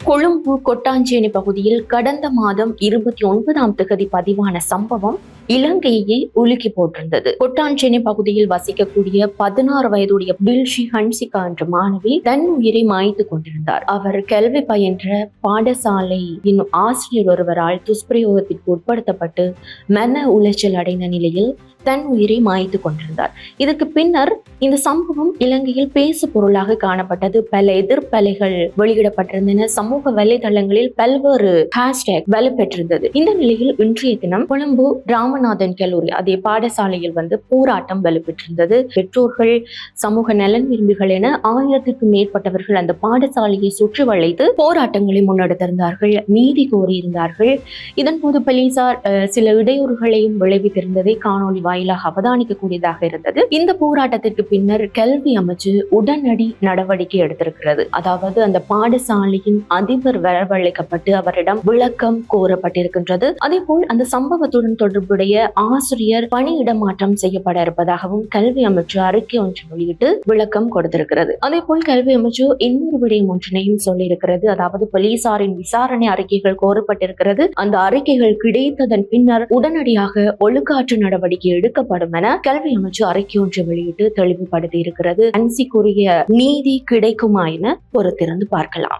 கொழும்பு கொட்டாஞ்சேனை பகுதியில் கடந்த மாதம் 29ஆம் தேதி பதிவான சம்பவம் இலங்கையை உலுக்கி போட்டிருந்தது. கொட்டாஞ்சேனை பகுதியில் வசிக்கக்கூடிய 16 வயதுடைய பில்ஷி ஹன்சிகா என்ற மாணவி தன் உயிரை மாய்த்து கொண்டிருந்தார். அவர் கல்வி பயின்ற பாடசாலையின் ஆசிரியர் ஒருவரால் துஷ்பிரயோகத்திற்கு உட்படுத்தப்பட்டு மன உளைச்சல் அடைந்த நிலையில் தன் உயிரை மாய்த்து கொண்டிருந்தார். இதற்கு பின்னர் இந்த சம்பவம் இலங்கையில் பேசு பொருளாக காணப்பட்டது. பல எதிர்ப்பலைகள் வெளியிடப்பட்டிருந்தன. சமூக வலைதளங்களில் பல்வேறு ஹேஷ்டேக் வலுப்பெற்றிருந்தது. இந்த நிலையில் இன்றைய தினம் கொழும்பு ராமநாதன் கல்லூரி அதே பாடசாலையில் போராட்டம் வலுப்பெற்றிருந்தது. பெற்றோர்கள், சமூக நலன் விரும்பிகள் என 1000க்கும் மேற்பட்டவர்கள் அந்த பாடசாலையை சுற்றி வளைத்து போராட்டங்களை முன்னெடுத்திருந்தார்கள், நீதி கோரியிருந்தார்கள். இதன் போது போலீசார் சில இடையூறுகளையும் விளைவித்திருந்ததை காணொலி வாயிலாக அவதானிக்கக்கூடியதாக இருந்தது. இந்த போராட்டத்திற்கு பின்னர் கல்வி அமைச்சு உடனடி நடவடிக்கை எடுத்திருக்கிறது. அதாவது அந்த பாடசாலையின் அதிபர் வரவழைக்கப்பட்டு அவரிடம் விளக்கம் கோரப்பட்டிருக்கின்றது. அதே போல் அந்த சம்பவத்துடன் தொடர்புடைய ஆசிரியர் பணியிடமாற்றம் செய்யப்பட இருப்பதாகவும் கல்வி அமைச்சு அறிக்கை ஒன்று வெளியிட்டு விளக்கம் கொடுத்திருக்கிறது. அதே போல் கல்வி அமைச்சு இன்னொரு விடயம் ஒன்றினையும் சொல்லியிருக்கிறது. அதாவது போலீசாரின் விசாரணை அறிக்கைகள் கோரப்பட்டிருக்கிறது. அந்த அறிக்கைகள் கிடைத்ததன் பின்னர் உடனடியாக ஒழுக்காற்று நடவடிக்கை எடுக்கப்படும் என கல்வி அமைச்சு அறிக்கை ஒன்று வெளியிட்டு தெளிவுபடுத்தி இருக்கிறது. ஹன்சிக்குரிய நீதி கிடைக்குமா என பொறுத்திருந்து பார்க்கலாம்.